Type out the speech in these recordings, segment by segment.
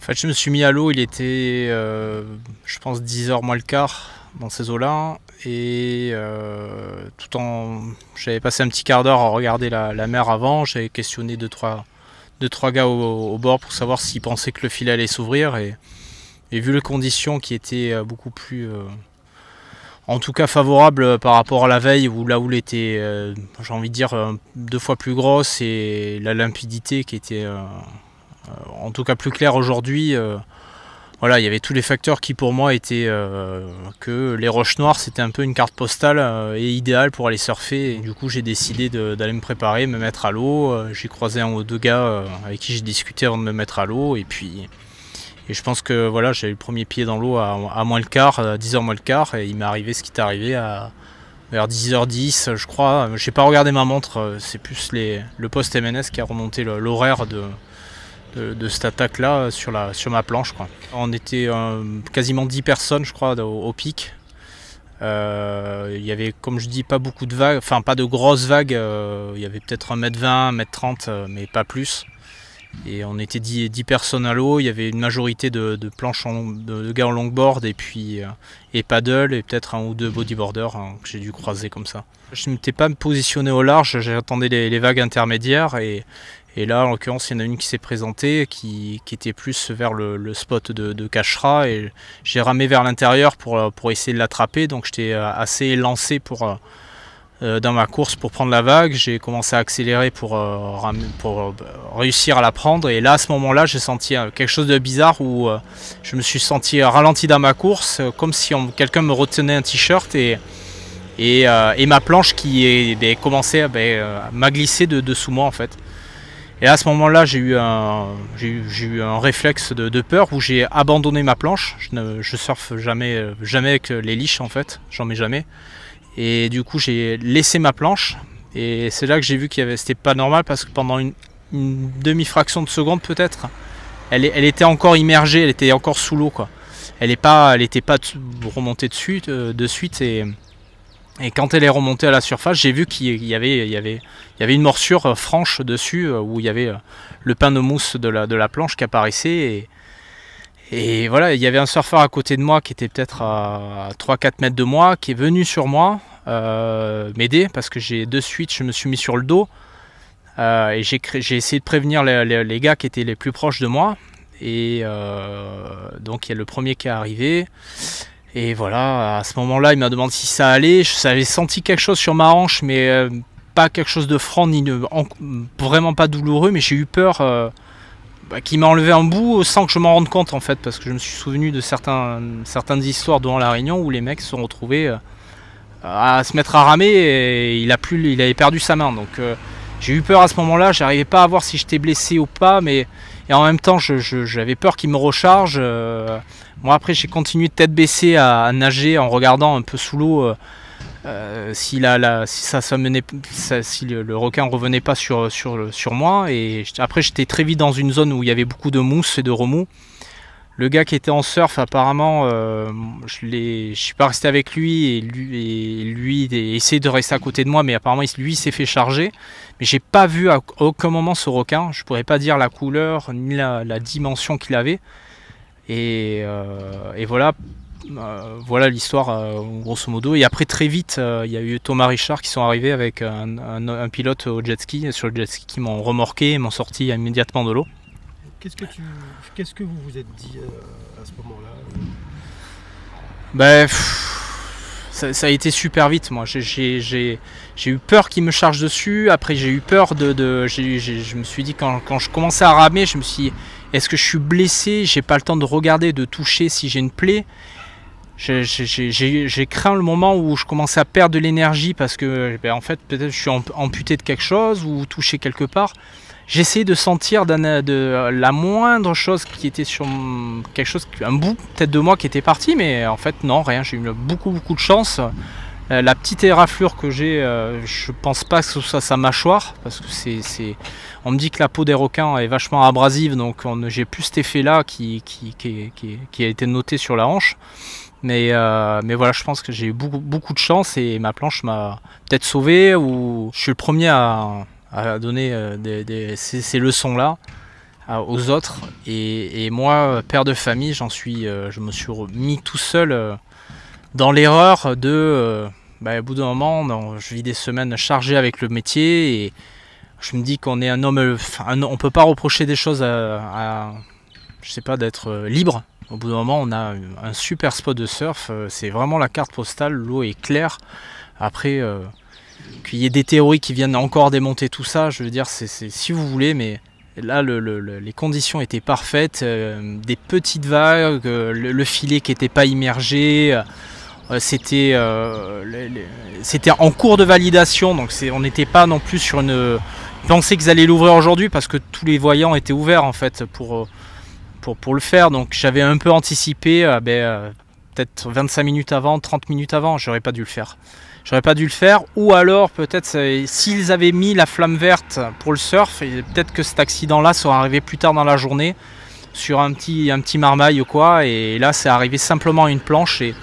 fait, je me suis mis à l'eau, il était, je pense, 10 h moins le quart dans ces eaux-là. Et j'avais passé un petit quart d'heure à regarder la mer avant. J'avais questionné deux, trois gars au bord pour savoir s'ils pensaient que le filet allait s'ouvrir. Et vu les conditions qui étaient beaucoup plus, en tout cas favorables par rapport à la veille, où la houle était, j'ai envie de dire, 2 fois plus grosse, et la limpidité qui était en tout cas plus claire aujourd'hui. Voilà, il y avait tous les facteurs qui pour moi étaient que les roches noires c'était un peu une carte postale et idéale pour aller surfer. Et du coup j'ai décidé d'aller me préparer, me mettre à l'eau. J'ai croisé un ou deux gars avec qui j'ai discuté avant de me mettre à l'eau. Et je pense que voilà, j'ai eu le premier pied dans l'eau à moins le quart, à 10 h moins le quart. Et il m'est arrivé ce qui est arrivé vers 10 h 10 je crois. J'ai pas regardé ma montre, c'est plus le poste MNS qui a remonté l'horaire de cette attaque là sur ma planche, quoi. On était quasiment 10 personnes je crois au pic. Il y avait, comme je dis, pas beaucoup de vagues, enfin pas de grosses vagues. Il y avait peut-être 1,20 m, 1,30 m, mais pas plus. Et on était 10 personnes à l'eau. Il y avait une majorité de planches de gars en longboard et puis et paddle, et peut-être un ou deux bodyboarders que j'ai dû croiser comme ça. Je ne m'étais pas positionné au large, j'attendais les vagues intermédiaires. Et là, en l'occurrence, il y en a une qui s'est présentée, qui était plus vers le spot de Cachera. Et j'ai ramé vers l'intérieur pour essayer de l'attraper. Donc j'étais assez lancé dans ma course pour prendre la vague. J'ai commencé à accélérer pour réussir à la prendre. Et là, à ce moment-là, j'ai senti quelque chose de bizarre où je me suis senti ralenti dans ma course, comme si quelqu'un me retenait un t-shirt. Et ma planche qui commençait à glisser dessous moi en fait. Et à ce moment-là, j'ai eu un réflexe de peur où j'ai abandonné ma planche. Je surfe jamais avec les leashs en fait, j'en mets jamais. Et du coup, j'ai laissé ma planche. Et c'est là que j'ai vu c'était pas normal, parce que pendant une demi-fraction de seconde peut-être, elle était encore immergée, elle était encore sous l'eau, quoi. Elle n'était pas remontée de suite. Et quand elle est remontée à la surface, j'ai vu qu'il y avait une morsure franche dessus, où il y avait le pain de mousse de la planche qui apparaissait. Et voilà, il y avait un surfeur à côté de moi qui était peut-être à 3-4 mètres de moi, qui est venu sur moi m'aider, parce que de suite je me suis mis sur le dos. Et j'ai essayé de prévenir les gars qui étaient les plus proches de moi. Et donc il y a le premier qui est arrivé. Et voilà, à ce moment-là, il m'a demandé si ça allait. J'avais senti quelque chose sur ma hanche, mais pas quelque chose de franc, vraiment pas douloureux. Mais j'ai eu peur qu'il m'a enlevé un bout sans que je m'en rende compte, en fait. Parce que je me suis souvenu de certaines histoires durant la Réunion où les mecs se sont retrouvés à se mettre à ramer et il avait perdu sa main. Donc j'ai eu peur à ce moment-là. J'arrivais pas à voir si j'étais blessé ou pas, et en même temps, j'avais peur qu'il me recharge. Moi, après, j'ai continué de tête baissée à nager en regardant un peu sous l'eau si le requin ne revenait pas sur moi. Et après, j'étais très vite dans une zone où il y avait beaucoup de mousse et de remous. Le gars qui était en surf, apparemment, je suis pas resté avec lui, et lui essayé de rester à côté de moi, mais apparemment lui s'est fait charger. Mais j'ai pas vu à aucun moment ce requin. Je pourrais pas dire la couleur ni la dimension qu'il avait. Et voilà, voilà l'histoire grosso modo. Et après, très vite, il y a eu Thomas Richard qui sont arrivés avec un pilote au jet ski, sur le jet ski, qui m'ont remorqué et m'ont sorti immédiatement de l'eau. Qu'est-ce que vous vous êtes dit à ce moment-là? Ça a été super vite. Moi, j'ai eu peur qu'il me charge dessus. Après, j'ai eu peur je me suis dit, quand je commençais à ramer, je me suis dit, est-ce que je suis blessé? J'ai pas le temps de regarder, de toucher si j'ai une plaie. J'ai craint le moment où je commençais à perdre de l'énergie, parce que en fait, peut-être je suis amputé de quelque chose ou touché quelque part. J'essayais de sentir de la moindre chose qui était sur quelque chose, un bout peut-être de moi qui était parti, mais en fait non, rien. J'ai eu beaucoup de chance. La petite éraflure que j'ai, je pense pas que ce soit sa mâchoire, parce que on me dit que la peau des requins est vachement abrasive, donc j'ai plus cet effet-là qui a été noté sur la hanche. Mais voilà, je pense que j'ai eu beaucoup de chance, et ma planche m'a peut-être sauvé, ou je suis le premier à donner ces leçons-là. aux autres. Et moi, père de famille, je me suis mis tout seul dans l'erreur de... au bout d'un moment, je vis des semaines chargées avec le métier et je me dis qu'on est un homme... on peut pas reprocher des choses je sais pas, d'être libre. Au bout d'un moment, on a un super spot de surf. C'est vraiment la carte postale. L'eau est claire. Après, qu'il y ait des théories qui viennent encore démonter tout ça, je veux dire, c'est si vous voulez, mais là, les conditions étaient parfaites. Des petites vagues, le filet qui n'était pas immergé. C'était en cours de validation, donc on n'était pas non plus sur une... Je pensais qu'ils allaient l'ouvrir aujourd'hui parce que tous les voyants étaient ouverts en fait pour le faire, donc j'avais un peu anticipé, peut-être 25 minutes avant, 30 minutes avant, j'aurais pas dû le faire. J'aurais pas dû le faire, ou alors peut-être s'ils avaient mis la flamme verte pour le surf, peut-être que cet accident-là serait arrivé plus tard dans la journée, sur un petit marmaille ou quoi, et là c'est arrivé simplement à une planche, et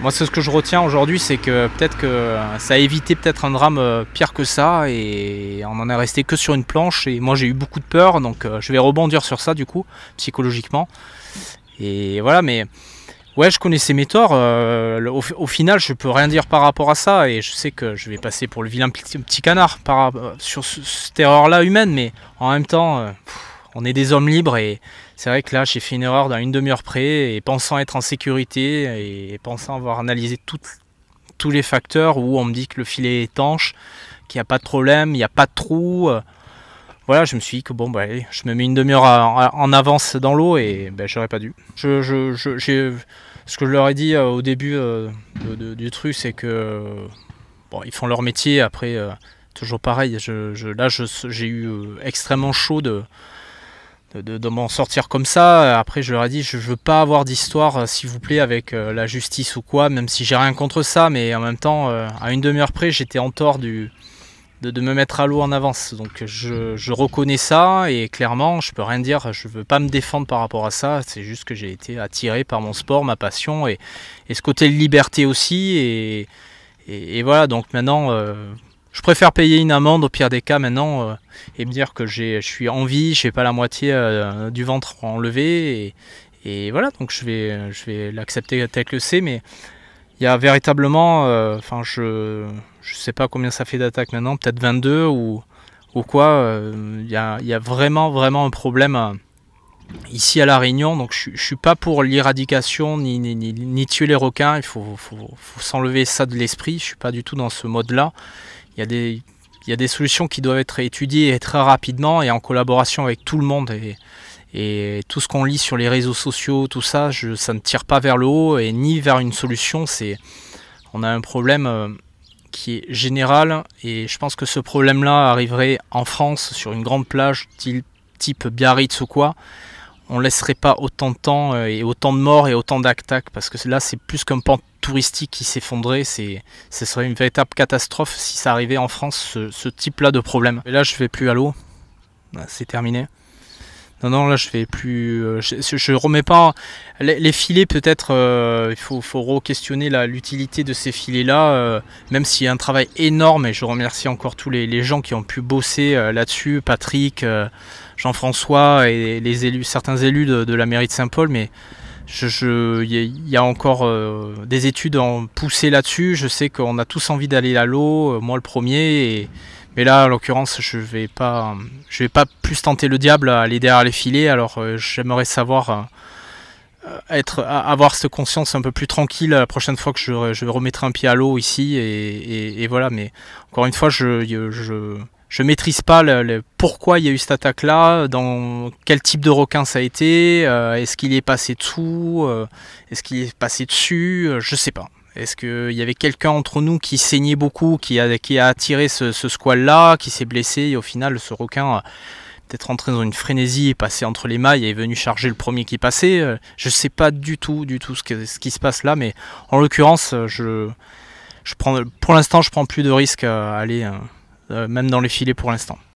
moi c'est ce que je retiens aujourd'hui, c'est que peut-être que ça a évité peut-être un drame pire que ça, et on en est resté que sur une planche, et moi j'ai eu beaucoup de peur, donc je vais rebondir sur ça du coup, psychologiquement. Et voilà, mais ouais, je connaissais mes torts, au final je peux rien dire par rapport à ça, et je sais que je vais passer pour le vilain petit canard sur cette erreur-là humaine, mais en même temps, on est des hommes libres, et c'est vrai que là j'ai fait une erreur dans une demi-heure près, et pensant être en sécurité, et pensant avoir analysé tous les facteurs où on me dit que le filet est étanche, qu'il n'y a pas de problème, il n'y a pas de trou. Voilà, je me suis dit que bon, allez, je me mets une demi-heure en avance dans l'eau, et j'aurais pas dû. Ce que je leur ai dit au début du truc, c'est que ils font leur métier. Après, toujours pareil, j'ai eu extrêmement chaud de m'en sortir comme ça. Après, je leur ai dit, je veux pas avoir d'histoire, s'il vous plaît, avec la justice ou quoi, même si j'ai rien contre ça, mais en même temps, à une demi-heure près, j'étais en tort de me mettre à l'eau en avance. Donc je reconnais ça, et clairement, je peux rien dire, je veux pas me défendre par rapport à ça, c'est juste que j'ai été attiré par mon sport, ma passion, et ce côté de liberté aussi, et voilà, donc maintenant... je préfère payer une amende au pire des cas maintenant, et me dire que je suis en vie, je n'ai pas la moitié du ventre enlevé, et voilà, donc je vais l'accepter tel que c'est, mais il y a véritablement, je sais pas combien ça fait d'attaques maintenant, peut-être 22 ou quoi, il y a vraiment un problème ici à La Réunion, donc je suis pas pour l'éradication ni tuer les requins, il faut s'enlever ça de l'esprit, je suis pas du tout dans ce mode-là. Il y a des solutions qui doivent être étudiées et très rapidement, et en collaboration avec tout le monde, et tout ce qu'on lit sur les réseaux sociaux, tout ça, ça ne tire pas vers le haut et ni vers une solution. On a un problème qui est général, et je pense que ce problème-là arriverait en France sur une grande plage type Biarritz ou quoi. On laisserait pas autant de temps et autant de morts et autant d'attaques, parce que là c'est plus qu'un pan touristique qui s'effondrait, ce serait une véritable catastrophe si ça arrivait en France, ce type-là de problème. Et là je vais plus à l'eau, c'est terminé. Non, là je vais plus, je remets pas les filets, peut-être il faut re-questionner l'utilité de ces filets là, même s'il y a un travail énorme, et je remercie encore tous les gens qui ont pu bosser là-dessus, Patrick, Jean-François et certains élus de la mairie de Saint-Paul, mais il y a encore des études poussées là-dessus. Je sais qu'on a tous envie d'aller à l'eau, moi le premier, mais là en l'occurrence je vais pas plus tenter le diable à aller derrière les filets. Alors j'aimerais savoir avoir cette conscience un peu plus tranquille la prochaine fois que je remettrai un pied à l'eau ici, et voilà. Mais encore une fois, je maîtrise pas pourquoi il y a eu cette attaque là, dans quel type de requin ça a été, est-ce qu'il est passé dessous, est-ce qu'il est passé dessus, je sais pas. Est-ce qu'il y avait quelqu'un entre nous qui saignait beaucoup, qui a attiré ce squale là, qui s'est blessé, et au final ce requin peut-être rentré dans une frénésie, est passé entre les mailles et est venu charger le premier qui passait. Je sais pas du tout ce qui se passe là, mais en l'occurrence pour l'instant je prends plus de risques à aller même dans les filets pour l'instant.